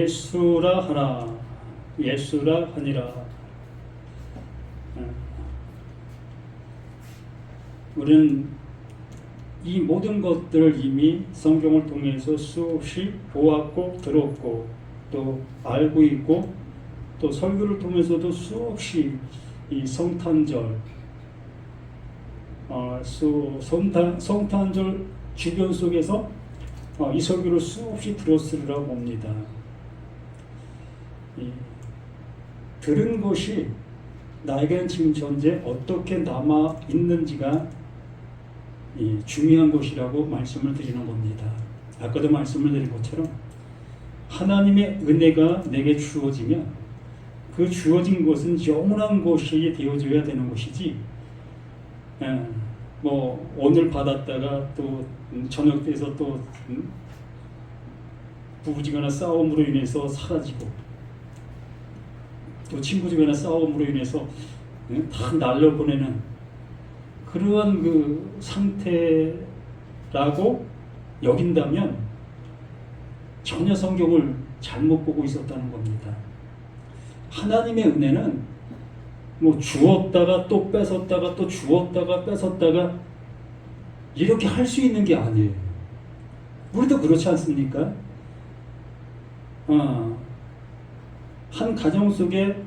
예수라 하나 예수라 하니라. 우리는 이 모든 것들을 이미 성경을 통해서 수없이 보았고 들었고 또 알고 있고 또 설교를 통해서도 수없이 이 성탄절 성탄절 주변 속에서 이 설교를 수없이 들었으리라 봅니다. 들은 것이 나에게는 지금 현재 어떻게 남아 있는지가 중요한 것이라고 말씀을 드리는 겁니다. 아까도 말씀을 드린 것처럼 하나님의 은혜가 내게 주어지면 그 주어진 것은 영원한 것이 되어져야 되는 것이지, 뭐 오늘 받았다가 또 저녁 때서 또 부부지간한 싸움으로 인해서 사라지고 또 친구지간한 싸움으로 인해서 다 날려보내는 그러한 그 상태라고 여긴다면 전혀 성경을 잘못 보고 있었다는 겁니다. 하나님의 은혜는 뭐 주었다가 또 뺏었다가 또 주었다가 뺏었다가 이렇게 할 수 있는 게 아니에요. 우리도 그렇지 않습니까? 한 가정 속에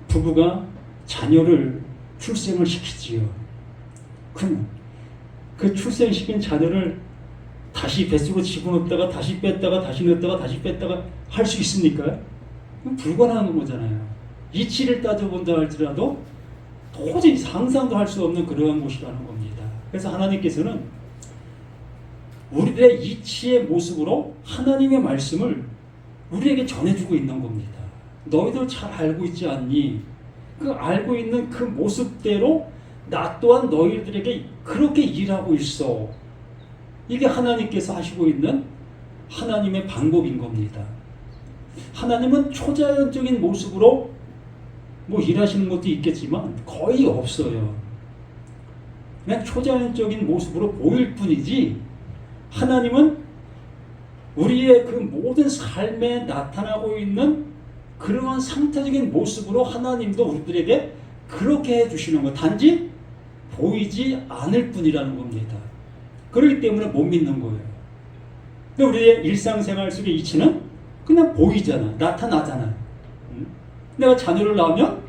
부부가 자녀를 출생을 시키지요. 그 출생시킨 자녀를 다시 뱃속으로 집어넣었다가 다시 뺐다가 다시 넣었다가 다시 뺐다가 할 수 있습니까? 불가능한 거잖아요. 이치를 따져본다 할지라도 도저히 상상도 할 수 없는 그러한 것이라는 겁니다. 그래서 하나님께서는 우리들의 이치의 모습으로 하나님의 말씀을 우리에게 전해주고 있는 겁니다. 너희들 잘 알고 있지 않니? 그 알고 있는 그 모습대로 나 또한 너희들에게 그렇게 일하고 있어. 이게 하나님께서 하시고 있는 하나님의 방법인 겁니다. 하나님은 초자연적인 모습으로 뭐 일하시는 것도 있겠지만 거의 없어요. 그냥 초자연적인 모습으로 보일 뿐이지 하나님은 우리의 그 모든 삶에 나타나고 있는 그러한 상태적인 모습으로 하나님도 우리들에게 그렇게 해주시는 것, 단지 보이지 않을 뿐이라는 겁니다. 그렇기 때문에 못 믿는 거예요. 근데 우리의 일상생활 속의 이치는 그냥 보이잖아, 나타나잖아. 내가 자녀를 낳으면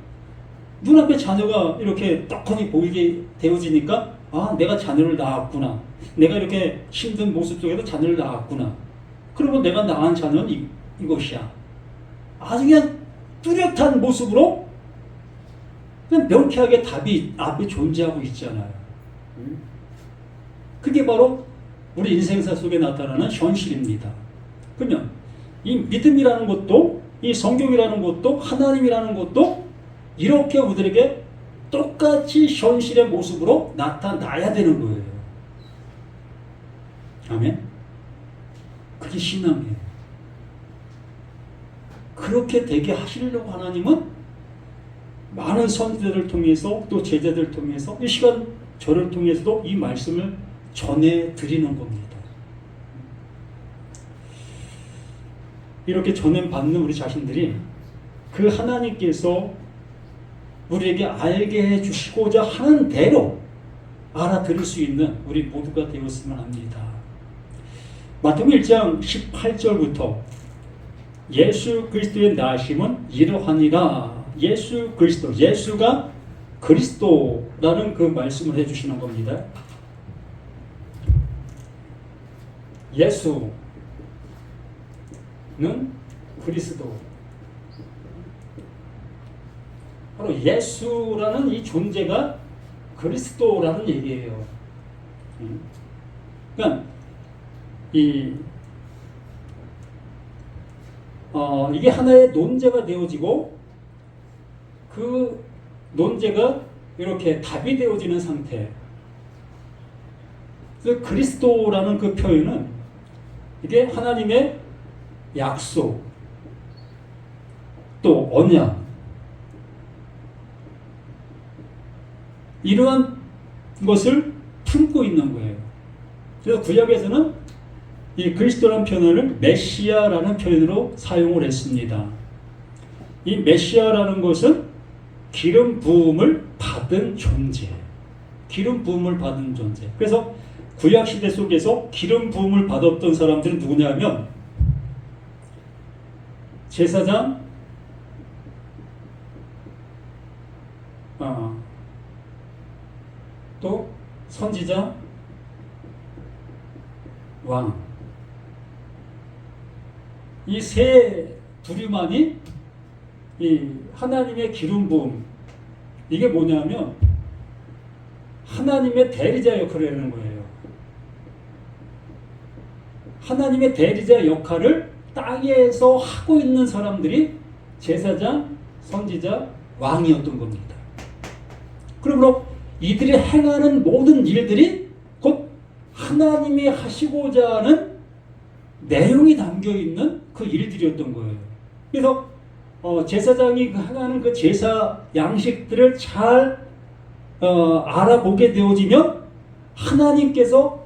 눈앞에 자녀가 이렇게 떡하니 보이게 되어지니까 아, 내가 자녀를 낳았구나. 내가 이렇게 힘든 모습 속에서 자녀를 낳았구나. 그러면 내가 낳은 자녀는 이것이야. 아주 그냥 뚜렷한 모습으로 그냥 명쾌하게 답이 앞에 존재하고 있잖아요. 그게 바로 우리 인생사 속에 나타나는 현실입니다. 그러면 이 믿음이라는 것도 이 성경이라는 것도 하나님이라는 것도 이렇게 우리들에게 똑같이 현실의 모습으로 나타나야 되는 거예요. 아멘? 그게 신앙이에요. 그렇게 되게 하시려고 하나님은 많은 선지자들을 통해서 또 제자들을 통해서 이 시간 저를 통해서도 이 말씀을 전해드리는 겁니다. 이렇게 전해받는 우리 자신들이 그 하나님께서 우리에게 알게 해주시고자 하는 대로 알아들을 수 있는 우리 모두가 되었으면 합니다. 마태복음 1장 18절부터 예수 그리스도의 나심은 이러하니라. 예수 그리스도, 예수가 그리스도라는 그 말씀을 해주시는 겁니다. 예수는 그리스도. 바로 예수라는 이 존재가 그리스도라는 얘기예요. 그러니까 이게 하나의 논제가 되어지고 그 논제가 이렇게 답이 되어지는 상태. 그래서 그리스도라는 그 표현은 이게 하나님의 약속, 또 언약, 이러한 것을 품고 있는 거예요. 그래서 구약에서는 이 그리스도라는 표현을 메시아라는 표현으로 사용을 했습니다. 이 메시아라는 것은 기름 부음을 받은 존재, 기름 부음을 받은 존재. 그래서 구약 시대 속에서 기름 부음을 받았던 사람들은 누구냐면 제사장, 또 선지자, 왕. 이 세 부류만이 이 하나님의 기름 부음, 이게 뭐냐면 하나님의 대리자 역할을 하는 거예요. 하나님의 대리자 역할을 땅에서 하고 있는 사람들이 제사장, 선지자, 왕이었던 겁니다. 그러므로 이들이 행하는 모든 일들이 곧 하나님이 하시고자 하는 내용이 담겨있는 그 일들이었던 거예요. 그래서 제사장이 행하는 그 제사 양식들을 잘 알아보게 되어지면 하나님께서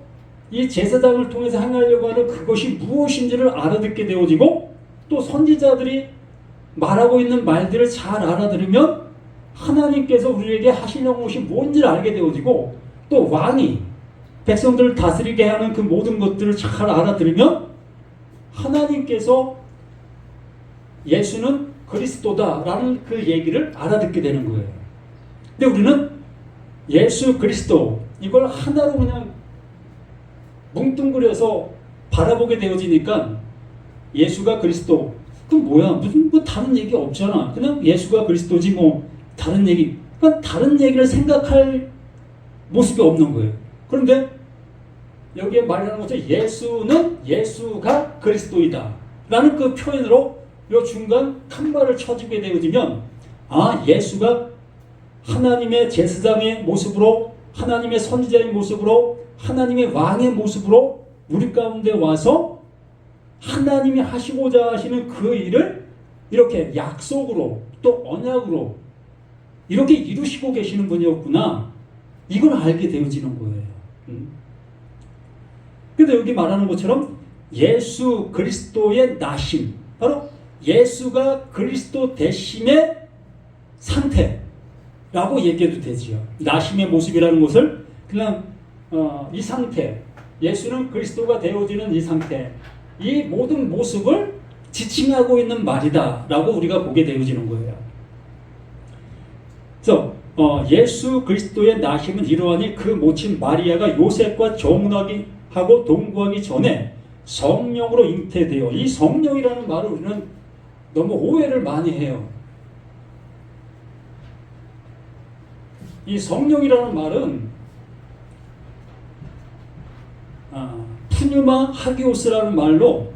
이 제사장을 통해서 행하려고 하는 그것이 무엇인지를 알아듣게 되어지고, 또 선지자들이 말하고 있는 말들을 잘 알아들으면 하나님께서 우리에게 하시려는 것이 뭔지를 알게 되어지고, 또 왕이 백성들을 다스리게 하는 그 모든 것들을 잘 알아들으면 하나님께서 예수는 그리스도다라는 그 얘기를 알아듣게 되는 거예요. 근데 우리는 예수 그리스도 이걸 하나로 그냥 뭉뚱그려서 바라보게 되어지니까 예수가 그리스도, 그럼 뭐야? 무슨 뭐 다른 얘기 없잖아. 그냥 예수가 그리스도지 뭐 다른 얘기. 그러니까 다른 얘기를 생각할 모습이 없는 거예요. 그런데 여기에 말하는 것처럼 예수는 예수가 그리스도이다 라는 그 표현으로 이 중간 칸발을 쳐주게 되어지면, 예수가 하나님의 제사장의 모습으로, 하나님의 선지자의 모습으로, 하나님의 왕의 모습으로 우리 가운데 와서 하나님이 하시고자 하시는 그 일을 이렇게 약속으로 또 언약으로 이렇게 이루시고 계시는 분이었구나, 이걸 알게 되어지는 거예요. 그런데 여기 말하는 것처럼 예수 그리스도의 나심, 바로 예수가 그리스도 되심의 상태라고 얘기해도 되지요. 나심의 모습이라는 것을 그냥 이 상태, 예수는 그리스도가 되어지는 이 상태, 이 모든 모습을 지칭하고 있는 말이다 라고 우리가 보게 되어지는 거예요. 그래서 예수 그리스도의 나심은 이러하니 그 모친 마리아가 요셉과 정혼하고 동거하기 전에 성령으로 잉태되어, 이 성령이라는 말을 우리는 너무 오해를 많이 해요. 이 성령이라는 말은 푸뉴마 하기오스라는 말로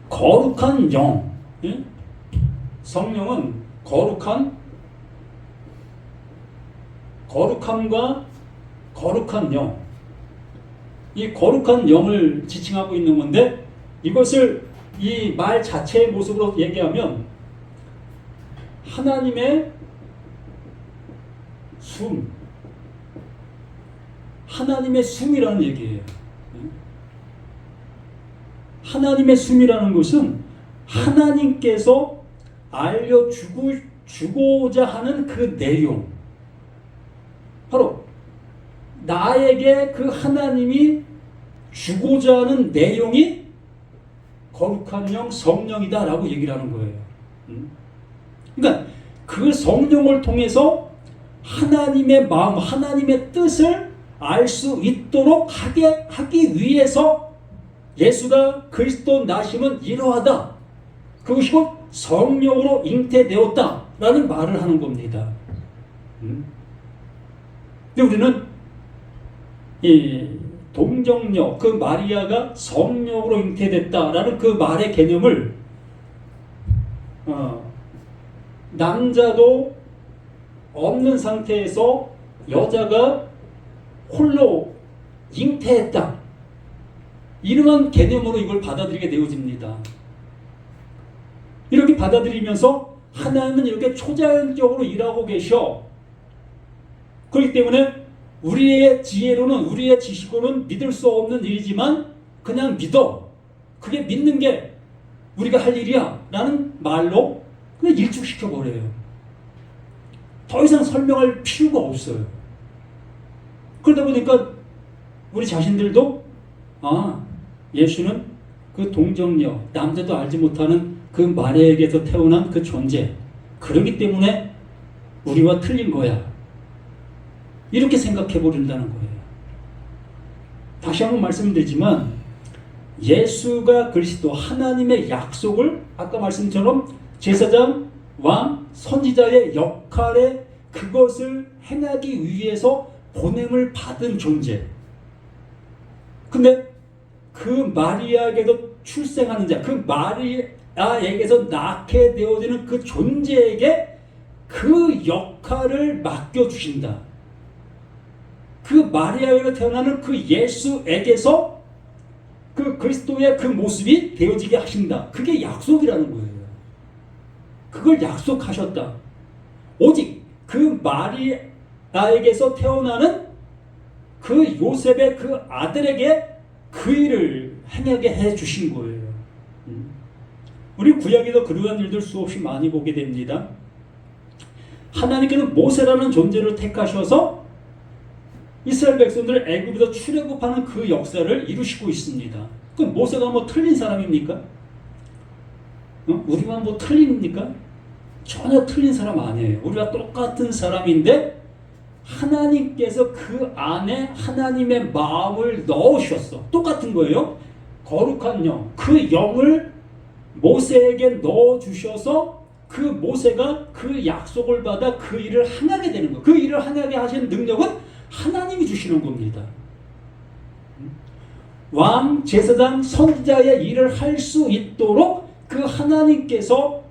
거룩한 영, 예? 성령은 거룩함과 거룩한 영, 이 거룩한 영을 지칭하고 있는 건데, 이것을 이 말 자체의 모습으로 얘기하면 하나님의 숨, 하나님의 숨이라는 얘기예요. 하나님의 숨이라는 것은 하나님께서 알려주고자 하는 그 내용, 바로 나에게 그 하나님이 주고자 하는 내용이 거룩한 영, 성령이다 라고 얘기를 하는 거예요. 그러니까 그 성령을 통해서 하나님의 마음, 하나님의 뜻을 알 수 있도록 하기 위해서 예수가 그리스도 나심은 이러하다, 그것이 곧 성령으로 잉태되었다 라는 말을 하는 겁니다. 근데 우리는 이 동정녀, 그 마리아가 성령으로 잉태됐다라는 그 말의 개념을 남자도 없는 상태에서 여자가 홀로 잉태했다, 이러한 개념으로 이걸 받아들이게 되어집니다. 이렇게 받아들이면서 하나님은 이렇게 초자연적으로 일하고 계셔. 그렇기 때문에 우리의 지혜로는, 우리의 지식으로는 믿을 수 없는 일이지만 그냥 믿어. 그게 믿는 게 우리가 할 일이야 라는 말로 그냥 일축시켜버려요. 더 이상 설명할 필요가 없어요. 그러다 보니까 우리 자신들도 예수는 그 동정녀, 남자도 알지 못하는 그 마리아에게서 태어난 그 존재, 그러기 때문에 우리와 틀린 거야, 이렇게 생각해 버린다는 거예요. 다시 한번 말씀드리지만 예수가 그리스도 하나님의 약속을 아까 말씀처럼 제사장, 왕, 선지자의 역할에 그것을 행하기 위해서 보냄을 받은 존재. 근데 그 마리아에게도 출생하는 자, 그 마리아에게서 낳게 되어지는 그 존재에게 그 역할을 맡겨주신다. 그 마리아에게 태어나는 그 예수에게서 그 그리스도의 그 모습이 되어지게 하신다. 그게 약속이라는 거예요. 그걸 약속하셨다. 오직 그 마리아에게서 태어나는 그 요셉의 그 아들에게 그 일을 행하게 해주신 거예요. 우리 구약에도 그러한 일들 수없이 많이 보게 됩니다. 하나님께는 모세라는 존재를 택하셔서 이스라엘 백성들을 애굽에서 출애굽하는 그 역사를 이루시고 있습니다. 그 모세가 뭐 틀린 사람입니까? 우리와 뭐 틀립니까? 전혀 틀린 사람 아니에요. 우리가 똑같은 사람인데 하나님께서 그 안에 하나님의 마음을 넣으셨어. 똑같은 거예요. 거룩한 영, 그 영을 모세에게 넣어주셔서 그 모세가 그 약속을 받아 그 일을 행하게 되는 거예요. 그 일을 행하게 하시는 능력은 하나님이 주시는 겁니다. 왕, 제사장, 선지자의 일을 할 수 있도록 그 하나님께서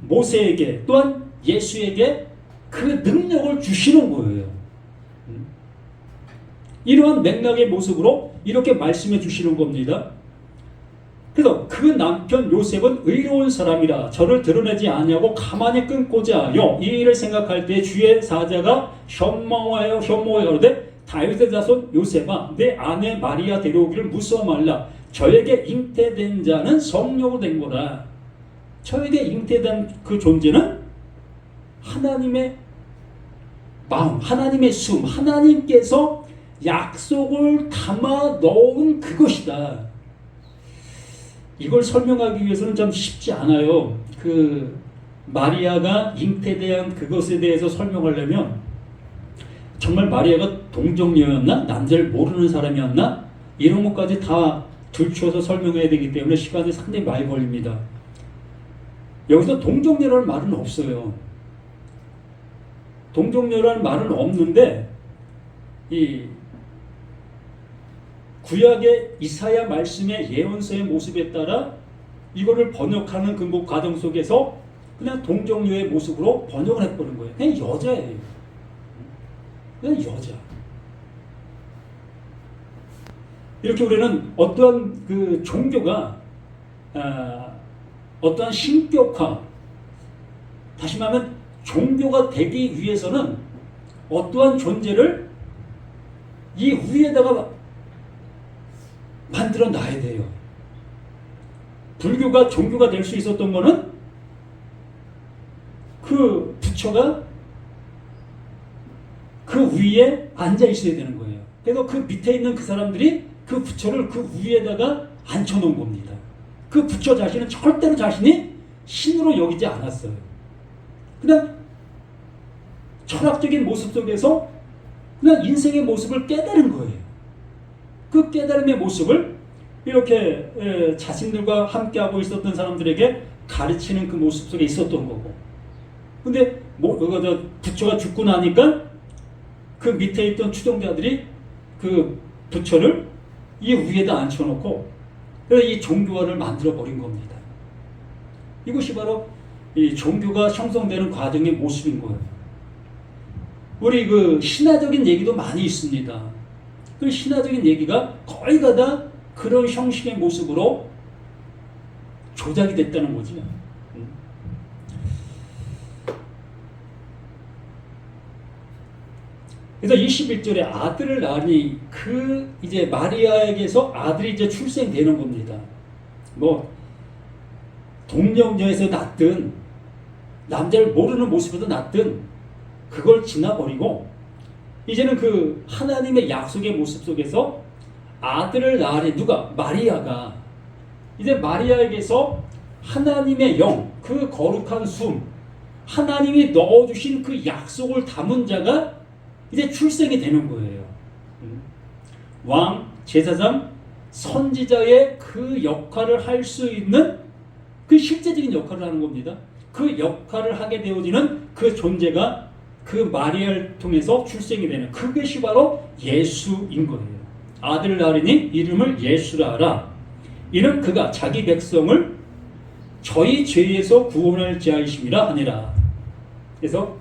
모세에게 또한 예수에게 그 능력을 주시는 거예요. 이러한 맥락의 모습으로 이렇게 말씀해 주시는 겁니다. 그래서 그 남편 요셉은 의로운 사람이라 저를 드러내지 아니하고 가만히 끊고자 하여 이 일을 생각할 때 주의 사자가 현몽하여 가로되 다윗의 자손 요셉아 내 아내 마리아 데려오기를 무서워 말라. 저에게 잉태된 자는 성령으로 된 거라. 저에게 잉태된 그 존재는 하나님의 마음, 하나님의 숨, 하나님께서 약속을 담아 넣은 그것이다. 이걸 설명하기 위해서는 좀 쉽지 않아요. 그 마리아가 잉태된 그것에 대해서 설명하려면 정말 마리아가 동정녀였나? 남자를 모르는 사람이었나? 이런 것까지 다 들추어서 설명해야 되기 때문에 시간이 상당히 많이 걸립니다. 여기서 동정녀라는 말은 없어요. 동정녀라는 말은 없는데 이 구약의 이사야 말씀의 예언서의 모습에 따라 이거를 번역하는 그 과정 속에서 그냥 동정녀의 모습으로 번역을 해버린 거예요. 그냥 여자예요. 그냥 여자. 이렇게 우리는 어떠한 그 종교가 어떠한 신격화, 다시 말하면 종교가 되기 위해서는 어떠한 존재를 이 위에다가 만들어 놔야 돼요. 불교가 종교가 될 수 있었던 거는 그 부처가 그 위에 앉아 있어야 되는 거예요. 그래서 그 밑에 있는 그 사람들이 그 부처를 그 위에다가 앉혀놓은 겁니다. 그 부처 자신은 절대로 자신이 신으로 여기지 않았어요. 그냥 철학적인 모습 속에서 그냥 인생의 모습을 깨달은 거예요. 그 깨달음의 모습을 이렇게 자신들과 함께하고 있었던 사람들에게 가르치는 그 모습 속에 있었던 거고. 근데 부처가 죽고 나니까 그 밑에 있던 추종자들이 그 부처를 이 위에다 앉혀놓고 그래서 이 종교화를 만들어버린 겁니다. 이것이 바로 이 종교가 형성되는 과정의 모습인 거예요. 우리 그 신화적인 얘기도 많이 있습니다. 그 신화적인 얘기가 거의 다 그런 형식의 모습으로 조작이 됐다는 거죠. 그래서 21절에 아들을 낳으니 그 이제 마리아에게서 아들이 이제 출생되는 겁니다. 뭐 동정녀에서 낳든 남자를 모르는 모습에서 낳든 그걸 지나버리고 이제는 그 하나님의 약속의 모습 속에서 아들을 낳으니 누가? 마리아가 이제 마리아에게서 하나님의 영, 그 거룩한 숨, 하나님이 넣어주신 그 약속을 담은 자가 이제 출생이 되는 거예요. 왕, 제사장, 선지자의 그 역할을 할 수 있는 그 실제적인 역할을 하는 겁니다. 그 역할을 하게 되어지는 그 존재가 그 마리아를 통해서 출생이 되는 그것이 바로 예수인 거예요. 아들을 낳으니 이름을 예수라 하라. 이는 그가 자기 백성을 저희 죄에서 구원할 자이심이라 하니라. 그래서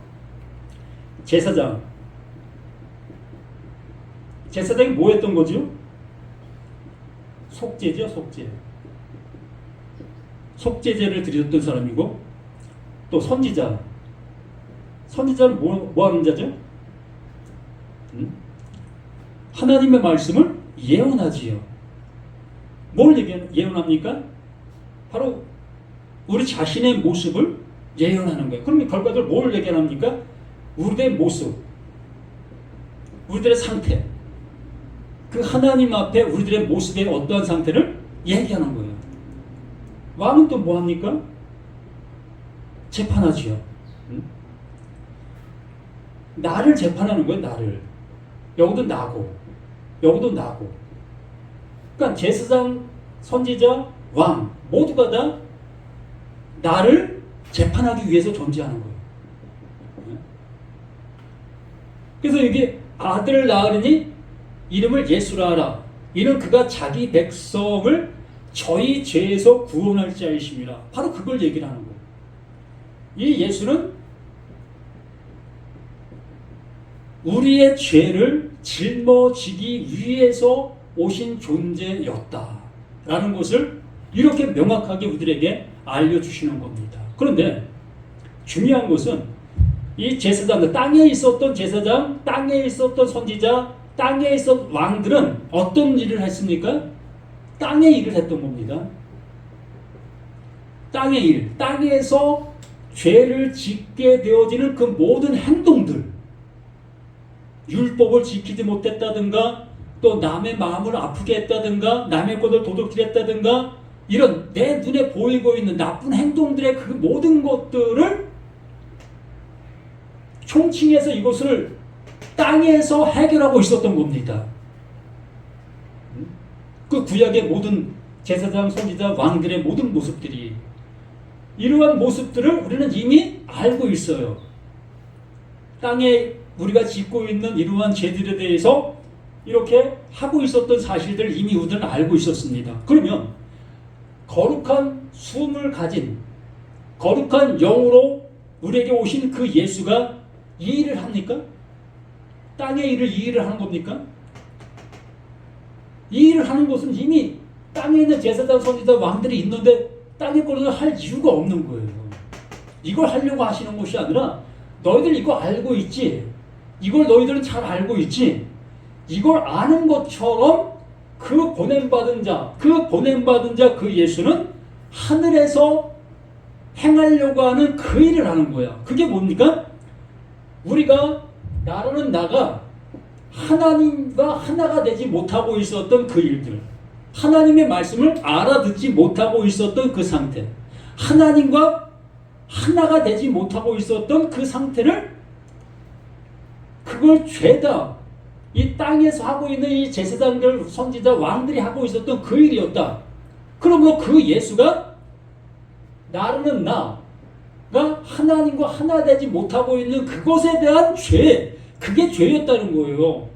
제사장이 뭐 했던 거죠? 속죄죠, 속죄. 속죄제를 드렸던 사람이고, 또 선지자는 뭐 하는 자죠? 하나님의 말씀을 예언하지요. 뭘 예언합니까? 바로 우리 자신의 모습을 예언하는 거예요. 그럼 결과적으로 뭘 예언합니까? 우리의 모습, 우리들의 상태, 그 하나님 앞에 우리들의 모습의 어떠한 상태를 얘기하는 거예요. 왕은 또 뭐 합니까? 재판하지요. 나를 재판하는 거예요, 나를. 여기도 나고, 여기도 나고. 그러니까 제사장, 선지자, 왕 모두가 다 나를 재판하기 위해서 존재하는 거예요. 그래서 이게 아들을 낳으니 이름을 예수라 하라. 이는 그가 자기 백성을 저희 죄에서 구원할 자이심이라. 바로 그걸 얘기를 하는 거예요. 이 예수는 우리의 죄를 짊어지기 위해서 오신 존재였다라는 것을 이렇게 명확하게 우리들에게 알려주시는 겁니다. 그런데 중요한 것은 이 제사장들, 땅에 있었던 제사장, 땅에 있었던 선지자, 땅에 있었던 왕들은 어떤 일을 했습니까? 땅의 일을 했던 겁니다. 땅의 일, 땅에서 죄를 짓게 되어지는 그 모든 행동들, 율법을 지키지 못했다든가, 또 남의 마음을 아프게 했다든가, 남의 것을 도둑질했다든가, 이런 내 눈에 보이고 있는 나쁜 행동들의 그 모든 것들을 총칭해서 이것을 땅에서 해결하고 있었던 겁니다. 그 구약의 모든 제사장, 선지자, 왕들의 모든 모습들이 이러한 모습들을 우리는 이미 알고 있어요. 땅에 우리가 짓고 있는 이러한 죄들에 대해서 이렇게 하고 있었던 사실들을 이미 우리는 알고 있었습니다. 그러면 거룩한 숨을 가진 거룩한 영으로 우리에게 오신 그 예수가 이 일을 합니까? 땅의 일을 이 일을 하는 겁니까? 이 일을 하는 것은 이미 땅에 있는 제사장, 선지자, 왕들이 있는데 땅의 것을 할 이유가 없는 거예요. 이걸 하려고 하시는 것이 아니라 너희들 이거 알고 있지? 이걸 너희들은 잘 알고 있지? 이걸 아는 것처럼 그 보냄받은 자, 그 예수는 하늘에서 행하려고 하는 그 일을 하는 거야. 그게 뭡니까? 우리가, 나라는 나가 하나님과 하나가 되지 못하고 있었던 그 일들, 하나님의 말씀을 알아듣지 못하고 있었던 그 상태, 하나님과 하나가 되지 못하고 있었던 그 상태를, 그걸 죄다 이 땅에서 하고 있는 이 제사장들, 선지자, 왕들이 하고 있었던 그 일이었다. 그러므로 그 예수가, 나라는 나가 하나님과 하나 되지 못하고 있는 그것에 대한 죄, 그게 죄였다는 거예요.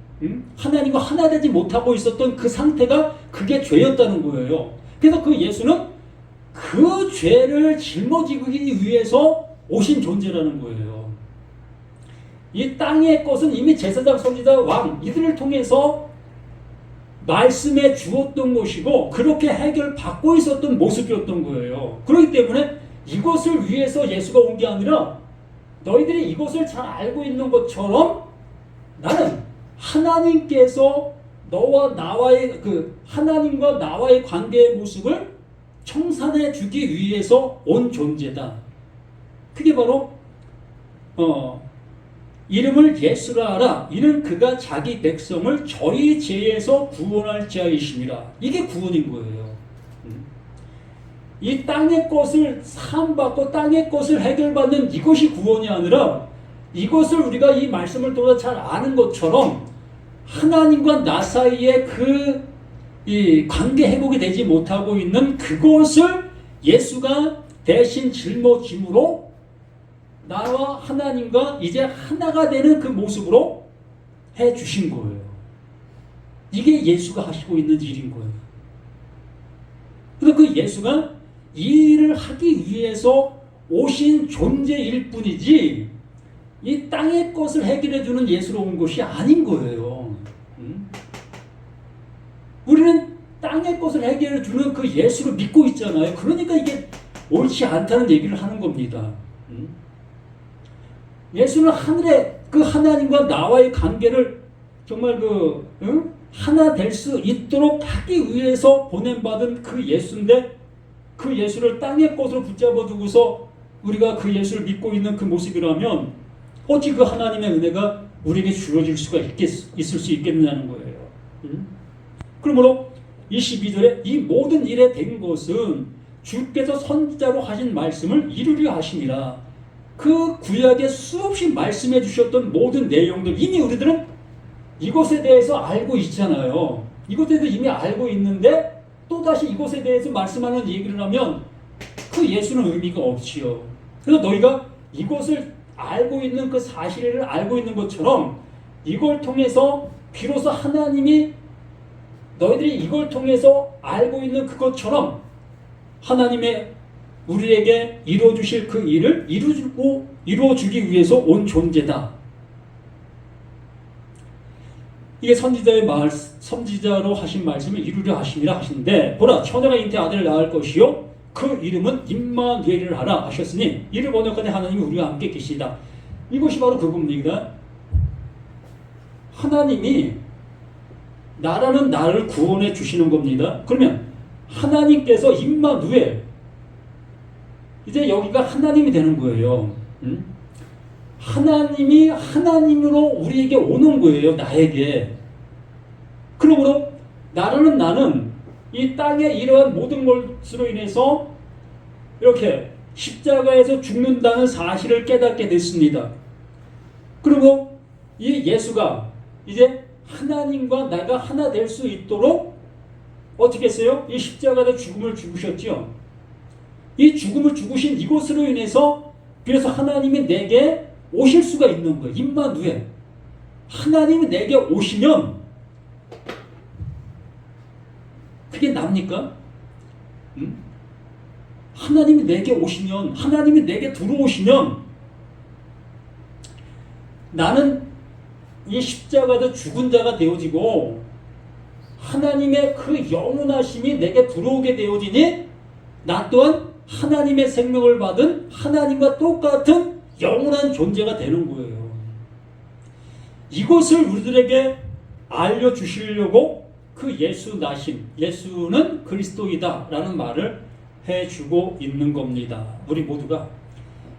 하나님과 하나 되지 못하고 있었던 그 상태가 그게 죄였다는 거예요. 그래서 그 예수는 그 죄를 짊어지기 위해서 오신 존재라는 거예요. 이 땅의 것은 이미 제사장, 선지자, 왕 이들을 통해서 말씀해 주었던 것이고 그렇게 해결받고 있었던 모습이었던 거예요. 그렇기 때문에 이것을 위해서 예수가 온 게 아니라 너희들이 이것을 잘 알고 있는 것처럼 나는 하나님께서 너와 나와의 하나님과 나와의 관계의 모습을 청산해 주기 위해서 온 존재다. 그게 바로 이름을 예수라 하라. 이는 그가 자기 백성을 저희 죄에서 구원할 자이심이라. 이게 구원인 거예요. 이 땅의 것을 사함받고 땅의 것을 해결받는 이것이 구원이 아니라 이것을 우리가 이 말씀을 통해 잘 아는 것처럼 하나님과 나 사이에 이 관계 회복이 되지 못하고 있는 그것을 예수가 대신 짊어짐으로 나와 하나님과 이제 하나가 되는 그 모습으로 해 주신 거예요. 이게 예수가 하시고 있는 일인 거예요. 그래서 그 예수가 이 일을 하기 위해서 오신 존재일 뿐이지 이 땅의 것을 해결해 주는 예수로 온 것이 아닌 거예요. 우리는 땅의 것을 해결해 주는 그 예수를 믿고 있잖아요. 그러니까 이게 옳지 않다는 얘기를 하는 겁니다. 예수는 하늘에 그 하나님과 나와의 관계를 정말 하나 될 수 있도록 하기 위해서 보냄받은 그 예수인데 그 예수를 땅의 것으로 붙잡아 두고서 우리가 그 예수를 믿고 있는 그 모습이라면 어찌 그 하나님의 은혜가 우리에게 주어질 수가 있을 수 있겠느냐는 거예요. 그러므로 이 12절에 이 모든 일에 된 것은 주께서 선지자로 하신 말씀을 이루려 하심이라. 그 구약에 수없이 말씀해 주셨던 모든 내용들 이미 우리들은 이것에 대해서 알고 있잖아요. 이것에 대해서 이미 알고 있는데 또다시 이것에 대해서 말씀하는 얘기를 하면 그 예수는 의미가 없지요. 그래서 너희가 이것을 알고 있는 그 사실을 알고 있는 것처럼 이걸 통해서 비로소 하나님이 너희들이 이걸 통해서 알고 있는 그것처럼 하나님의 우리에게 이루어주실 그 일을 이루어주기 위해서 온 존재다. 이게 선지자로 하신 말씀을 이루려 하심이라 하시는데 보라 처녀가 잉태 아들을 낳을 것이요 그 이름은 임마누엘이라 하라 하셨으니 이를 번역하니 하나님이 우리와 함께 계시다. 이것이 바로 그겁니다. 하나님이 나라는 나를 구원해 주시는 겁니다. 그러면 하나님께서 임마누엘 이제 여기가 하나님이 되는 거예요. 하나님이 하나님으로 우리에게 오는 거예요. 나에게. 그러므로 나는 이 땅에 이러한 모든 것으로 인해서 이렇게 십자가에서 죽는다는 사실을 깨닫게 됐습니다. 그리고 이 예수가 이제 하나님과 나가 하나 될 수 있도록 어떻게 했어요? 이 십자가의 죽음을 죽으셨죠. 이 죽음을 죽으신 이것으로 인해서 그래서 하나님이 내게 오실 수가 있는 거예요. 임마누엘. 하나님이 내게 오시면 그게 납니까? 하나님이 내게 오시면 하나님이 내게 들어오시면 나는 이 십자가도 죽은 자가 되어지고 하나님의 그 영원하심이 내게 들어오게 되어지니 나 또한 하나님의 생명을 받은 하나님과 똑같은 영원한 존재가 되는 거예요. 이것을 우리들에게 알려주시려고 그 예수 나심, 예수는 그리스도이다 라는 말을 해주고 있는 겁니다. 우리 모두가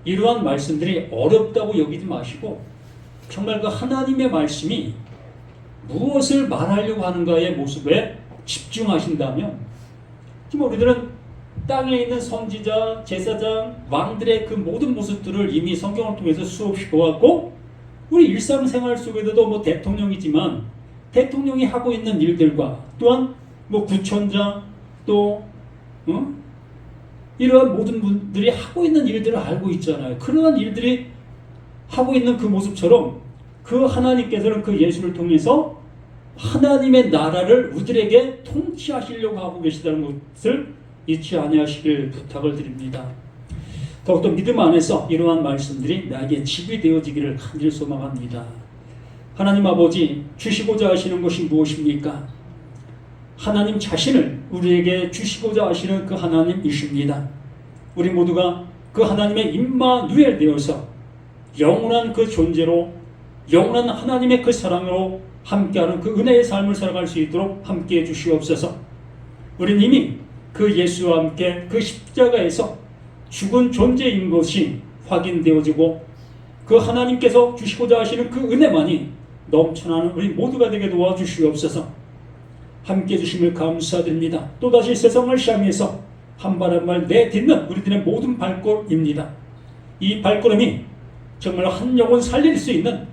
이러한 말씀들이 어렵다고 여기지 마시고 정말 그 하나님의 말씀이 무엇을 말하려고 하는가의 모습에 집중하신다면 지금 우리들은 땅에 있는 선지자, 제사장, 왕들의 그 모든 모습들을 이미 성경을 통해서 수없이 보았고 우리 일상생활 속에서도 뭐 대통령이지만 대통령이 하고 있는 일들과 또한 뭐 구천장 또 이러한 모든 분들이 하고 있는 일들을 알고 있잖아요. 그러한 일들이 하고 있는 그 모습처럼 그 하나님께서는 그 예수를 통해서 하나님의 나라를 우리들에게 통치하시려고 하고 계시다는 것을 잊지 아니하시길 부탁을 드립니다. 더욱더 믿음 안에서 이러한 말씀들이 나에게 집이 되어지기를 간절히 소망합니다. 하나님 아버지 주시고자 하시는 것이 무엇입니까? 하나님 자신을 우리에게 주시고자 하시는 그 하나님이십니다. 우리 모두가 그 하나님의 임마누엘 되어서 영원한 그 존재로 영원한 하나님의 그 사랑으로 함께하는 그 은혜의 삶을 살아갈 수 있도록 함께해 주시옵소서. 우리는 이미 그 예수와 함께 그 십자가에서 죽은 존재인 것이 확인되어지고 그 하나님께서 주시고자 하시는 그 은혜만이 넘쳐나는 우리 모두가 되게 도와주시옵소서. 함께해 주심을 감사드립니다. 또다시 세상을 향해서 한 발 한 발 내딛는 우리들의 모든 발걸음입니다. 이 발걸음이 정말 한 영혼 살릴 수 있는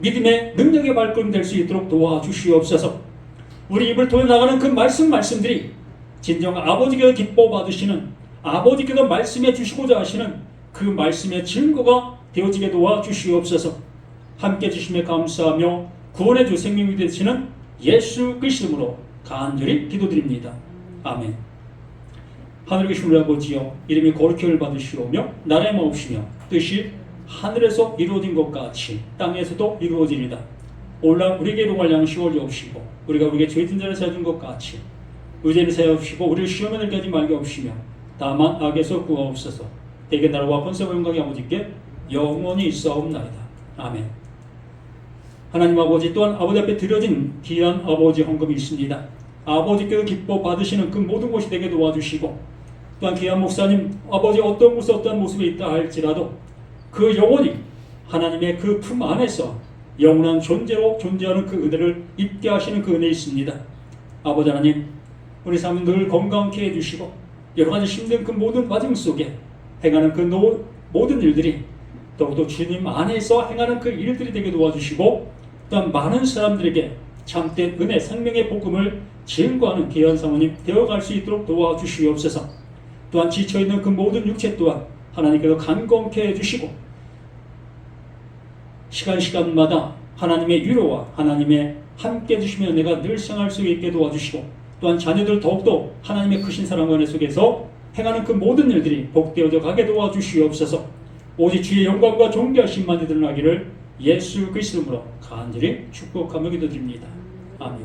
믿음의 능력의 발걸음 될 수 있도록 도와주시옵소서. 우리 입을 통해 나가는 그 말씀들이 진정 아버지께서 기뻐 받으시는, 아버지께서 말씀해 주시고자 하시는 그 말씀의 증거가 되어지게 도와주시옵소서. 함께 주심에 감사하며 구원의 주 생명이 되시는 예수 그리스도 이름으로 간절히 기도드립니다. 아멘. 하늘에 계신 우리 아버지여, 이름이 거룩히 여김을 받으시오며 나라의 마옵시며 뜻이 하늘에서 이루어진 것 같이 땅에서도 이루어지리다. 오늘날 우리에게 일용할 양식을 주옵시고 우리가 우리에게 죄진 자를 사준 것 같이 의죄를 사하옵시고 우리를 시험에 들게 하지 말게 하옵시며 다만 악에서 구하옵소서. 대개 나라와 권세와 영광이 아버지께 영원히 있사옵나이다. 아멘. 하나님 아버지, 또한 아버지 앞에 드려진 귀한 아버지 헌금이 있습니다. 아버지께서 기뻐 받으시는 그 모든 것이 되게 도와주시고, 또한 귀한 목사님 아버지 어떤 곳에 어떠한 모습에 있다 할지라도 그 영혼이 하나님의 그 품 안에서 영원한 존재로 존재하는 그 은혜를 입게 하시는 그 은혜 있습니다. 아버지 하나님, 우리 삶을 늘 건강케 해주시고 여러 가지 힘든 그 모든 과정 속에 행하는 그 모든 일들이 더욱더 주님 안에서 행하는 그 일들이 되게 도와주시고, 또한 많은 사람들에게 참된 은혜, 생명의 복음을 증거하는 귀한 사모님 되어갈 수 있도록 도와주시옵소서. 또한 지쳐있는 그 모든 육체 또한 하나님께서 강건케 해주시고 시간마다 하나님의 위로와 하나님의 함께 해주시며 내가 늘 생활 속에 있게 도와주시고, 또한 자녀들 더욱더 하나님의 크신 사랑 은혜 속에서 행하는 그 모든 일들이 복되어져 가게 도와주시옵소서. 오직 주의 영광과 존귀하심만이 드러나기를 예수 그리스도 이름으로 간절히 축복하며 기도드립니다. 아멘.